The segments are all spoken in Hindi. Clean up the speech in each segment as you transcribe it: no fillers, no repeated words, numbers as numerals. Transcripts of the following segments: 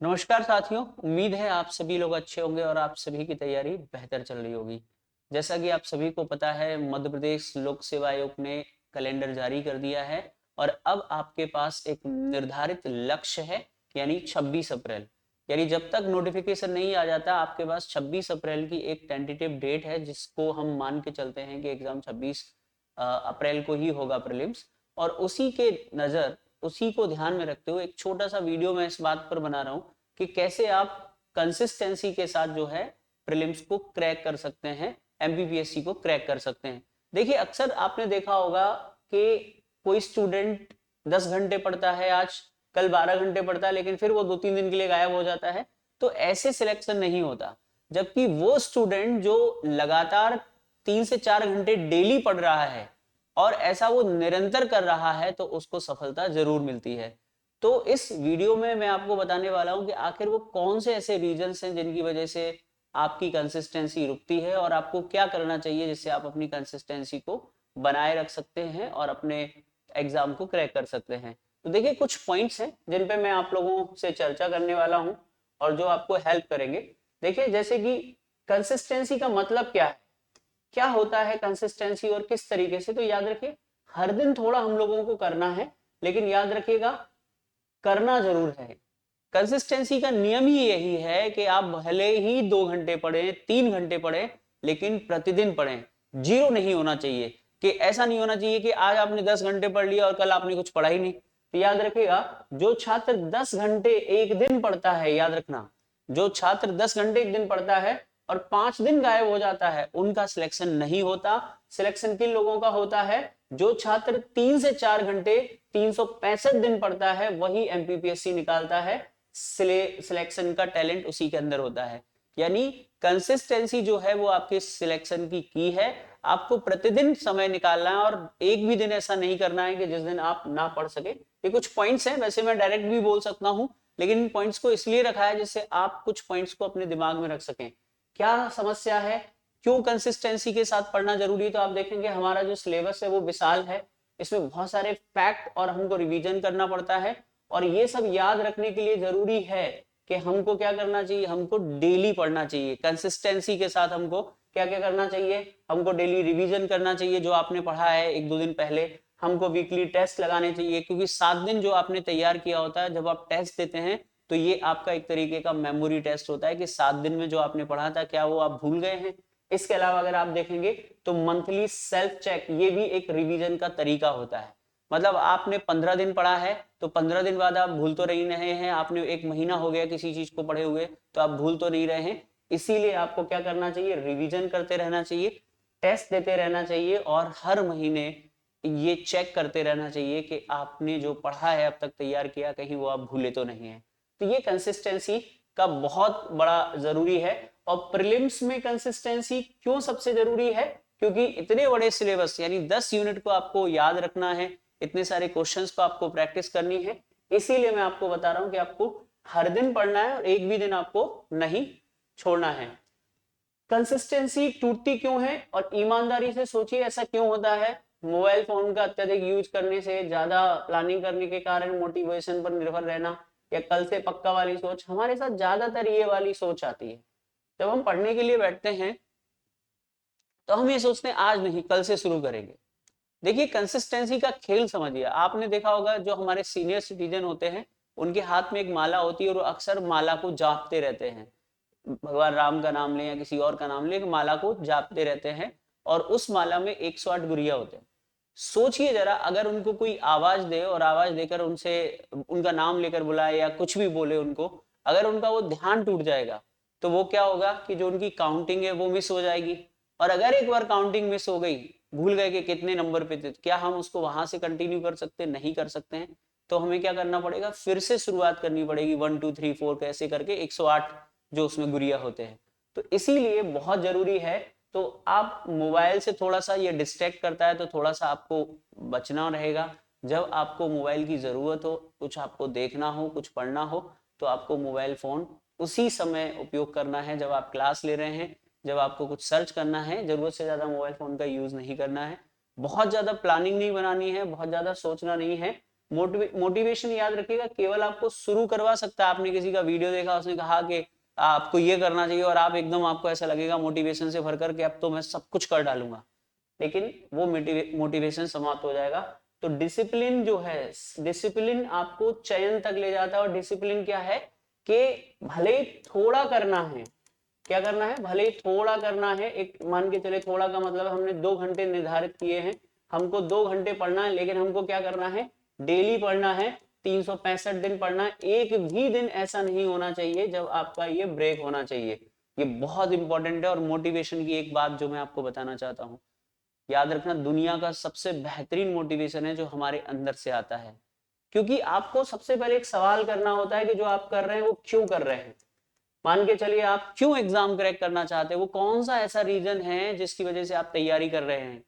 नमस्कार साथियों, उम्मीद है आप सभी लोग अच्छे होंगे और आप सभी की तैयारी बेहतर चल रही होगी। जैसा कि आप सभी को पता है, मध्य प्रदेश लोक सेवा आयोग ने कैलेंडर जारी कर दिया है और अब आपके पास एक निर्धारित लक्ष्य है, यानी 26 अप्रैल। यानी जब तक नोटिफिकेशन नहीं आ जाता, आपके पास 26 अप्रैल की एक टेंटेटिव डेट है, जिसको हम मान के चलते हैं कि एग्जाम 26 अप्रैल को ही होगा, प्रीलिम्स। और उसी को ध्यान में रखते हुए एक छोटा सा वीडियो मैं इस बात पर बना रहा हूँ कि कैसे आप कंसिस्टेंसी के साथ जो है प्रीलिम्स को क्रैक कर सकते हैं, एमपीपीएससी को क्रैक कर सकते हैं। देखिए, अक्सर आपने देखा होगा कि कोई स्टूडेंट 10 घंटे पढ़ता है, आज कल 12 घंटे पढ़ता है, लेकिन फिर वो 2-3 दिन के लिए गायब हो जाता है। तो ऐसे सिलेक्शन नहीं होता। जबकि वो स्टूडेंट जो लगातार 3 से 4 घंटे डेली पढ़ रहा है और ऐसा वो निरंतर कर रहा है, तो उसको सफलता जरूर मिलती है। तो इस वीडियो में मैं आपको बताने वाला हूं कि आखिर वो कौन से ऐसे रीजंस हैं जिनकी वजह से आपकी कंसिस्टेंसी रुकती है और आपको क्या करना चाहिए जिससे आप अपनी कंसिस्टेंसी को बनाए रख सकते हैं और अपने एग्जाम को क्रैक कर सकते हैं। तो देखिए, कुछ पॉइंट्स हैं जिन पे मैं आप लोगों से चर्चा करने वाला हूं और जो आपको हेल्प करेंगे। देखिए, जैसे कि कंसिस्टेंसी का मतलब क्या है, क्या होता है कंसिस्टेंसी और किस तरीके से। तो याद रखिए, हर दिन थोड़ा हम लोगों को करना है, लेकिन याद रखिएगा, करना जरूर है। कंसिस्टेंसी का नियम ही यही है कि आप भले ही 2 घंटे पढ़ें, 3 घंटे पढ़ें, लेकिन प्रतिदिन पढ़ें। जीरो नहीं होना चाहिए, कि ऐसा नहीं होना चाहिए कि आज आपने 10 घंटे पढ़ लिया और कल आपने कुछ पढ़ा ही नहीं। तो याद रखिएगा, जो छात्र 10 घंटे एक दिन पढ़ता है, याद रखना, जो छात्र 10 घंटे एक दिन पढ़ता है और 5 दिन गायब हो जाता है, उनका सिलेक्शन नहीं होता। सिलेक्शन किन लोगों का होता है? जो छात्र 3 से 4 घंटे 365 दिन पढ़ता है, वही एमपीपीएससी निकालता है। सिलेक्शन का टैलेंट उसी के अंदर होता है। यानी कंसिस्टेंसी जो है वो आपके सिलेक्शन की है। आपको प्रतिदिन समय निकालना है और एक भी दिन ऐसा नहीं करना है कि जिस दिन आप ना पढ़ सके। ये कुछ पॉइंट्स हैं, वैसे मैं डायरेक्ट भी बोल सकता हूं, लेकिन इन पॉइंट्स को इसलिए रखा है जिससे आप कुछ पॉइंट्स को अपने दिमाग में रख सकें। क्या समस्या है, क्यों कंसिस्टेंसी के साथ पढ़ना जरूरी है? तो आप देखेंगे हमारा जो सिलेबस है वो विशाल है, इसमें बहुत सारे फैक्ट और हमको रिवीजन करना पड़ता है। और ये सब याद रखने के लिए जरूरी है कि हमको क्या करना चाहिए, हमको डेली पढ़ना चाहिए। कंसिस्टेंसी के साथ हमको क्या क्या करना चाहिए, हमको डेली रिवीजन करना चाहिए जो आपने पढ़ा है 1-2 दिन पहले। हमको वीकली टेस्ट लगाने चाहिए, क्योंकि 7 दिन जो आपने तैयार किया होता है, जब आप टेस्ट देते हैं तो ये आपका एक तरीके का मेमोरी टेस्ट होता है कि 7 दिन में जो आपने पढ़ा था, क्या वो आप भूल गए हैं। इसके अलावा अगर आप देखेंगे तो मंथली सेल्फ चेक, ये भी एक रिवीजन का तरीका होता है। मतलब आपने 15 दिन पढ़ा है, तो 15 दिन बाद आप भूल तो नहीं रहे हैं। आपने 1 महीना हो गया किसी चीज को पढ़े हुए, तो आप भूल तो नहीं रहे हैं। इसीलिए आपको क्या करना चाहिए, रिवीजन करते रहना चाहिए, टेस्ट देते रहना चाहिए और हर महीने ये चेक करते रहना चाहिए कि आपने जो पढ़ा है, अब तक तैयार किया, कहीं वो आप भूले तो नहीं है। तो ये कंसिस्टेंसी का बहुत बड़ा जरूरी है। और प्रीलिम्स में कंसिस्टेंसी क्यों सबसे जरूरी है? क्योंकि इतने बड़े सिलेबस, यानी 10 यूनिट को आपको याद रखना है, इतने सारे क्वेश्चंस को आपको प्रैक्टिस करनी है। इसीलिए मैं आपको बता रहा हूं कि आपको हर दिन पढ़ना है और एक भी दिन आपको नहीं छोड़ना है। कंसिस्टेंसी टूटती क्यों है? और ईमानदारी से सोचिए, ऐसा क्यों होता है? मोबाइल फोन का अत्यधिक यूज करने से, ज्यादा प्लानिंग करने के कारण, मोटिवेशन पर निर्भर रहना, या कल से पक्का वाली सोच, हमारे साथ ज्यादातर ये वाली सोच आती है। जब हम पढ़ने के लिए बैठते हैं तो हम ये सोचते हैं आज नहीं, कल से शुरू करेंगे। देखिए, कंसिस्टेंसी का खेल समझिए। आपने देखा होगा जो हमारे सीनियर सिटीजन होते हैं, उनके हाथ में एक माला होती है और वो अक्सर माला को जापते रहते हैं। भगवान राम का नाम लें या किसी और का नाम लें, माला को जापते रहते हैं और उस माला में 108 गुरिया होते हैं। सोचिए जरा, अगर उनको कोई आवाज दे और आवाज देकर उनसे उनका नाम लेकर बुलाए या कुछ भी बोले उनको, अगर उनका वो ध्यान टूट जाएगा तो वो क्या होगा कि जो उनकी काउंटिंग है वो मिस हो जाएगी। और अगर एक बार काउंटिंग मिस हो गई, भूल गए कि कितने नंबर पे थे, क्या हम उसको वहां से कंटिन्यू कर सकते? नहीं कर सकते हैं। तो हमें क्या करना पड़ेगा, फिर से शुरुआत करनी पड़ेगी, 1 2 3 4 कैसे करके 108 जो उसमें गुरिया होते हैं। तो इसीलिए बहुत जरूरी है। तो आप मोबाइल से थोड़ा सा ये डिस्ट्रैक्ट करता है, तो थोड़ा सा आपको बचना रहेगा। जब आपको मोबाइल की जरूरत हो, कुछ आपको देखना हो, कुछ पढ़ना हो, तो आपको मोबाइल फोन उसी समय उपयोग करना है जब आप क्लास ले रहे हैं, जब आपको कुछ सर्च करना है। जरूरत से ज्यादा मोबाइल फोन का यूज नहीं करना है, बहुत ज्यादा प्लानिंग नहीं बनानी है, बहुत ज्यादा सोचना नहीं है। मोटिवेशन याद रखिएगा केवल आपको शुरू करवा सकता है। आपने किसी का वीडियो देखा, उसने कहा कि आपको ये करना चाहिए और आप एकदम, आपको ऐसा लगेगा मोटिवेशन से भरकर के अब तो मैं सब कुछ कर डालूंगा, लेकिन वो मोटिवेशन समाप्त हो जाएगा। तो डिसिप्लिन जो है, डिसिप्लिन आपको चयन तक ले जाता है। और डिसिप्लिन क्या है कि भले ही थोड़ा करना है, क्या करना है, भले ही थोड़ा करना है। एक मान के चले, थोड़ा का मतलब हमने 2 घंटे निर्धारित किए हैं, हमको 2 घंटे पढ़ना है, लेकिन हमको क्या करना है, डेली पढ़ना है, 365 दिन पढ़ना है। एक भी दिन ऐसा नहीं होना चाहिए जब आपका ये ब्रेक होना चाहिए। ये बहुत इंपॉर्टेंट है। और मोटिवेशन की एक बात जो मैं आपको बताना चाहता हूँ, याद रखना, दुनिया का सबसे बेहतरीन मोटिवेशन है जो हमारे अंदर से आता है। क्योंकि आपको सबसे पहले एक सवाल करना होता है कि जो आप कर रहे हैं वो क्यों कर रहे हैं। मान के चलिए आप क्यों एग्जाम क्रैक करना चाहते हैं, वो कौन सा ऐसा रीजन है जिसकी वजह से आप तैयारी कर रहे हैं।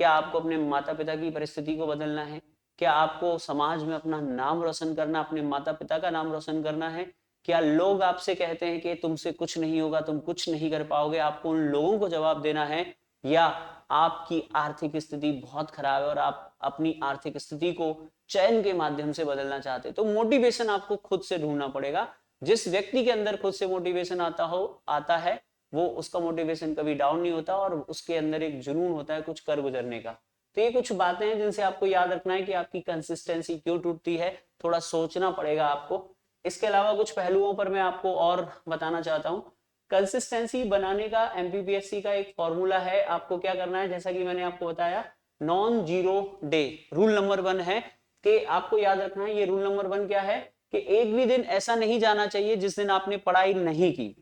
क्या आपको अपने माता पिता की परिस्थिति को बदलना है? क्या आपको समाज में अपना नाम रोशन करना, अपने माता पिता का नाम रोशन करना है? क्या लोग आपसे कहते हैं कि तुमसे कुछ नहीं होगा, तुम कुछ नहीं कर पाओगे, आपको उन लोगों को जवाब देना है? या आपकी आर्थिक स्थिति बहुत खराब है और आप अपनी आर्थिक स्थिति को चयन के माध्यम से बदलना चाहते हैं? तो मोटिवेशन आपको खुद से ढूंढना पड़ेगा। जिस व्यक्ति के अंदर खुद से मोटिवेशन आता है, वो उसका मोटिवेशन कभी डाउन नहीं होता और उसके अंदर एक जुनून होता है कुछ कर गुजरने का। तो ये कुछ बातें हैं जिनसे आपको याद रखना है कि आपकी कंसिस्टेंसी क्यों टूटती है, थोड़ा सोचना पड़ेगा आपको। इसके अलावा कुछ पहलुओं पर मैं आपको और बताना चाहता हूँ। कंसिस्टेंसी बनाने का एमपीपीएससी का एक फॉर्मूला है। आपको क्या करना है, जैसा कि मैंने आपको बताया, non zero day rule number 1 है कि आपको याद रखना है। ये रूल नंबर 1 क्या है कि एक भी दिन ऐसा नहीं जाना चाहिए जिस दिन आपने पढ़ाई नहीं की।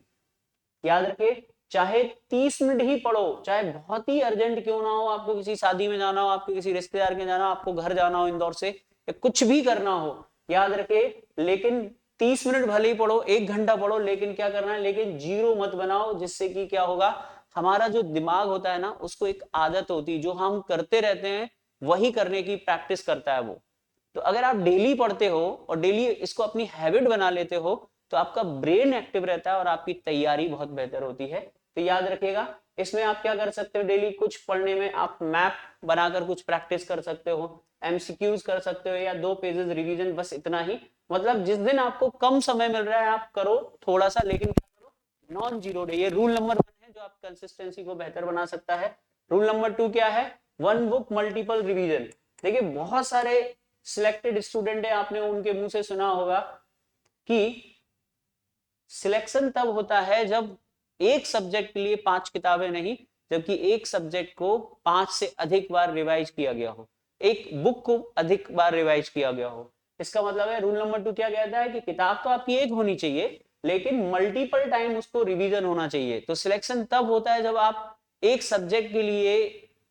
याद रखिए, चाहे 30 मिनट ही पढ़ो, चाहे बहुत ही अर्जेंट क्यों ना हो, आपको किसी शादी में जाना हो, आपके किसी रिश्तेदार के जाना हो, आपको घर जाना हो इंदौर से, या कुछ भी करना हो, याद रखिए, लेकिन 30 मिनट भले ही पढ़ो, 1 घंटा पढ़ो, लेकिन क्या करना है, लेकिन जीरो मत बनाओ। जिससे कि क्या होगा, हमारा जो दिमाग होता है ना, उसको एक आदत होती है, जो हम करते रहते हैं वही करने की प्रैक्टिस करता है वो। तो अगर आप डेली पढ़ते हो और डेली इसको अपनी हैबिट बना लेते हो, तो आपका ब्रेन एक्टिव रहता है और आपकी तैयारी बहुत बेहतर होती है। तो याद रखिएगा, इसमें आप क्या कर सकते हो, डेली कुछ पढ़ने में आप मैप बनाकर कुछ प्रैक्टिस कर सकते हो, एमसीक्यूज कर सकते हो, या 2 पेजेस रिवीजन, बस इतना ही। मतलब जिस दिन आपको कम समय मिल रहा है आप करो थोड़ा सा, लेकिन क्या करो, नॉन जीरो डे। ये रूल नंबर 1 है जो आप कंसिस्टेंसी को बेहतर बना सकता है। रूल नंबर 2 क्या है, 1 बुक मल्टीपल रिवीजन। देखिए बहुत सारे सिलेक्टेड स्टूडेंट है, आपने उनके मुंह से सुना होगा कि सिलेक्शन तब होता है जब एक सब्जेक्ट के लिए 5 किताबें नहीं, जबकि एक सब्जेक्ट को 5 से अधिक बार रिवाइज किया गया हो, एक बुक को अधिक बार रिवाइज किया गया हो। इसका मतलब है रूल नंबर 2 क्या कहता है कि किताब तो आपकी एक होनी चाहिए, लेकिन मल्टीपल टाइम उसको रिवीजन होना चाहिए। तो सिलेक्शन तब होता है जब आप एक सब्जेक्ट के लिए,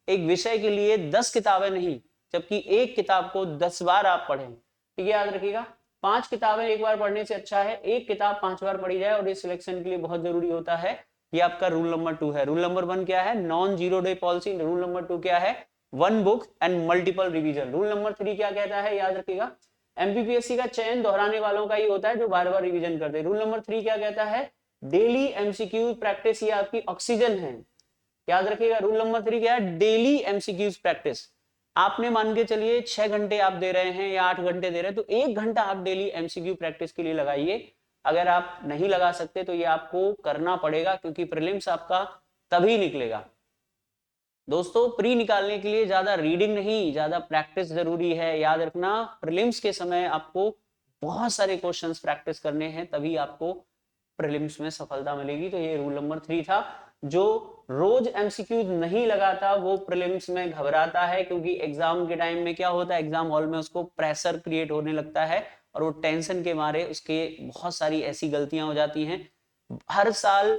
एक विषय के लिए 10 किताबें नहीं, जबकि एक किताब को 10 बार आप पढ़ें। ठीक है, याद रखिएगा, 5 किताबें एक बार पढ़ने से अच्छा है एक किताब 5 बार पढ़ी जाए, और ये सिलेक्शन के लिए बहुत जरूरी होता है। ये आपका रूल नंबर 2 है। रूल नंबर 1 क्या है, non zero day policy. Rule number 2 क्या है, 1 book and multiple revision. Rule number 3 क्या कहता है, याद रखिएगा, एमपीपीएससी का चयन दोहराने वालों का ही होता है जो बार बार रिवीजन करते हैं। रूल नंबर 3 क्या कहता है, डेली एमसीक्यू प्रैक्टिस, ये आपकी ऑक्सीजन है। याद रखिएगा, रूल नंबर 3 क्या है, डेली एमसीक्यूज प्रैक्टिस। आपने मान के चलिए 6 घंटे आप दे रहे हैं या 8 घंटे दे रहे हैं, तो 1 घंटा आप डेली एमसीक्यू प्रैक्टिस के लिए लगाइए। अगर आप नहीं लगा सकते तो ये आपको करना पड़ेगा, क्योंकि प्रीलिम्स आपका तभी निकलेगा। दोस्तों, प्री निकालने के लिए ज्यादा रीडिंग नहीं, ज्यादा प्रैक्टिस जरूरी है। याद रखना, प्रीलिम्स के समय आपको बहुत सारे क्वेश्चंस प्रैक्टिस करने हैं, तभी आपको प्रीलिम्स में सफलता मिलेगी। तो ये रूल नंबर 3 था। जो रोज एमसीक्यू नहीं लगाता वो प्रीलिम्स में घबराता है, क्योंकि एग्जाम के टाइम में क्या होता है, एग्जाम हॉल में उसको प्रेशर क्रिएट होने लगता है और वो टेंशन के मारे उसके बहुत सारी ऐसी गलतियां हो जाती हैं। हर साल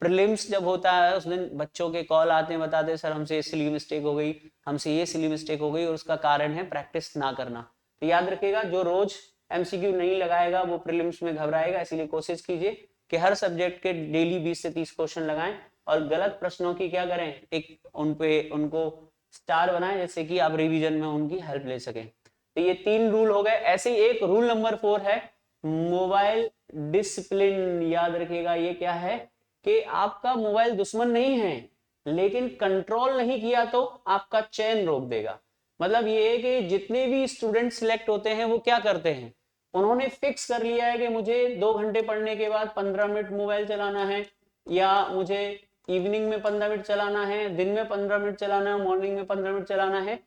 प्रीलिम्स जब होता है उस दिन बच्चों के कॉल आते हैं, बताते हैं सर हमसे ये सिली मिस्टेक हो गई, हमसे ये सिली मिस्टेक हो गई, और उसका कारण है प्रैक्टिस ना करना। तो याद रखिएगा, जो रोज एमसीक्यू नहीं लगाएगा वो प्रीलिम्स में घबराएगा। इसीलिए कोशिश कीजिए कि हर सब्जेक्ट के डेली 20 से 30 क्वेश्चन लगाएं, और गलत प्रश्नों की क्या करें, एक उनको स्टार बनाएं, जैसे कि आप रिवीजन में उनकी हेल्प ले सकें। तो ये 3 रूल हो गए। ऐसे ही एक रूल नंबर 4 है, मोबाइल डिसिप्लिन। याद रखिएगा, ये क्या है कि आपका मोबाइल दुश्मन नहीं है, लेकिन कंट्रोल नहीं किया तो आपका चैन रोक देगा। मतलब ये है कि जितने भी स्टूडेंट सिलेक्ट होते हैं वो क्या करते हैं, उन्होंने फिक्स कर लिया है कि मुझे 2 घंटे पढ़ने के बाद 15 मिनट मोबाइल चलाना है, या मुझे इवनिंग में 15 मिनट चलाना है, दिन में 15 मिनट चलाना है, मॉर्निंग में 15 मिनट चलाना है।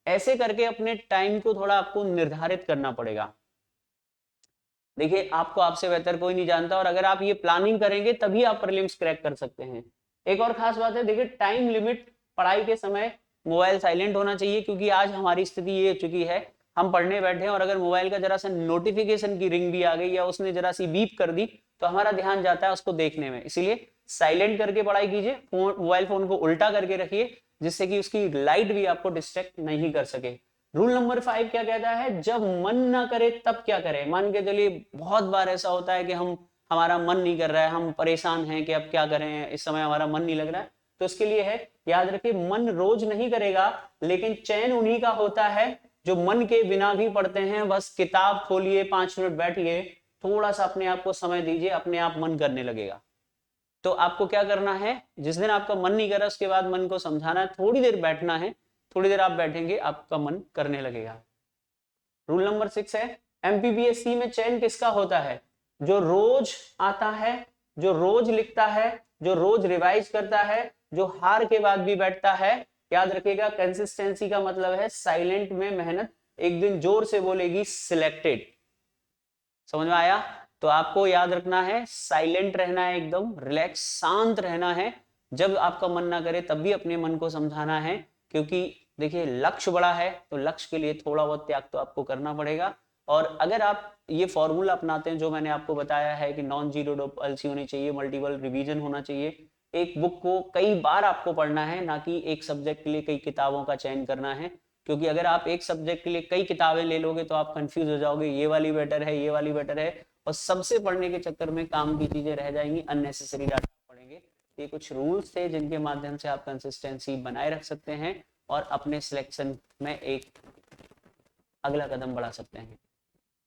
ऐसे करके अपने टाइम को थोड़ा आपको निर्धारित करना पड़ेगा। देखिए आपको आपसे बेहतर कोई नहीं जानता, और अगर आप ये प्लानिंग करेंगे तभी आप प्रीलिम्स क्रैक कर सकते हैं। एक और खास बात है, देखिए टाइम लिमिट, पढ़ाई के समय मोबाइल साइलेंट होना चाहिए, क्योंकि आज हमारी स्थिति ये हो चुकी है, हम पढ़ने बैठे हैं और अगर मोबाइल का जरा सा नोटिफिकेशन की रिंग भी आ गई या उसने जरा सी बीप कर दी तो हमारा ध्यान जाता है उसको देखने में। इसीलिए साइलेंट करके पढ़ाई कीजिए, मोबाइल फोन को उल्टा करके रखिए, जिससे कि उसकी लाइट भी आपको डिस्ट्रैक्ट नहीं कर सके। रूल नंबर 5 क्या कहता है, जब मन ना करे तब क्या करें। मान के चलिए बहुत बार ऐसा होता है कि हमारा मन नहीं कर रहा है, हम परेशान हैं कि अब क्या करें, इस समय हमारा मन नहीं लग रहा है, तो इसके लिए है, याद रखिए मन रोज नहीं करेगा, लेकिन चैन उन्हीं का होता है जो मन के बिना भी पढ़ते हैं। बस किताब खोलिए, 5 मिनट बैठिए, थोड़ा सा अपने आप को समय दीजिए, अपने आप मन करने लगेगा। तो आपको क्या करना है, जिस दिन आपका मन नहीं कर रहा उसके बाद मन को समझाना है, थोड़ी देर बैठना है, थोड़ी देर आप बैठेंगे आपका मन करने लगेगा। रूल नंबर 6 है, एमपीपीएससी में चयन किसका होता है, जो रोज आता है, जो रोज लिखता है, जो रोज रिवाइज करता है, जो हार के बाद भी बैठता है। याद रखिएगा कंसिस्टेंसी का मतलब है साइलेंट में मेहनत, एक दिन जोर से बोलेगी सिलेक्टेड। समझ में आया? तो आपको याद रखना है, साइलेंट रहना है, एकदम रिलैक्स शांत रहना है। जब आपका मन ना करे तब भी अपने मन को समझाना है, क्योंकि देखिए लक्ष्य बड़ा है तो लक्ष्य के लिए थोड़ा बहुत त्याग तो आपको करना पड़ेगा। और अगर आप ये फॉर्मूला अपनाते हैं जो मैंने आपको बताया है कि नॉन जीरो डबल्सी होनी चाहिए, मल्टीपल रिवीजन होना चाहिए, एक बुक को कई बार आपको पढ़ना है, ना कि एक सब्जेक्ट के लिए कई किताबों का चयन करना है। क्योंकि अगर आप एक सब्जेक्ट के लिए कई किताबें ले लोगे तो आप कंफ्यूज हो जाओगे, ये वाली बेटर है, ये वाली बेटर है, और सबसे पढ़ने के चक्कर में काम की चीजें रह जाएंगी, अननेसेसरी डाटा पढ़ेंगे। ये कुछ रूल्स थे जिनके माध्यम से आप कंसिस्टेंसी बनाए रख सकते हैं और अपने सिलेक्शन में एक अगला कदम बढ़ा सकते हैं।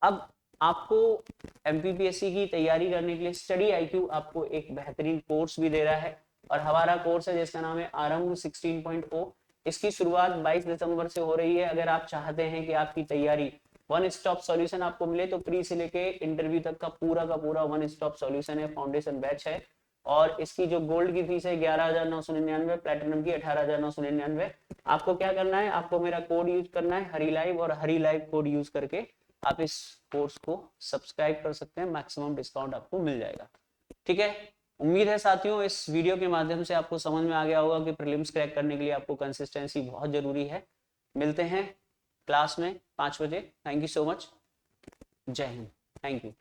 अब आपको एमपीपीएससी की तैयारी करने के लिए स्टडी आईक्यू आपको एक बेहतरीन कोर्स भी दे रहा है, और हमारा कोर्स है जिसका नाम है आरंभ 16.0। इसकी शुरुआत 22 दिसंबर से हो रही है। अगर आप चाहते हैं कि आपकी तैयारी वन स्टॉप सॉल्यूशन आपको मिले तो प्री से लेके इंटरव्यू तक का पूरा वन स्टॉप सॉल्यूशन है, फाउंडेशन बैच है। और इसकी जो गोल्ड की फीस है 11,999, प्लेटिनम की 18,999। आपको क्या करना है, आपको मेरा कोड यूज करना है हरी लाइव, और हरी लाइव कोड यूज करके आप इस कोर्स को सब्सक्राइब कर सकते हैं, मैक्सिमम डिस्काउंट आपको मिल जाएगा। ठीक है, उम्मीद है साथियों इस वीडियो के माध्यम से आपको समझ में आ गया होगा कि प्रीलिम्स क्रैक करने के लिए आपको कंसिस्टेंसी बहुत जरूरी है। मिलते हैं क्लास में 5 बजे। Thank you so much. जय हिंद। Thank you.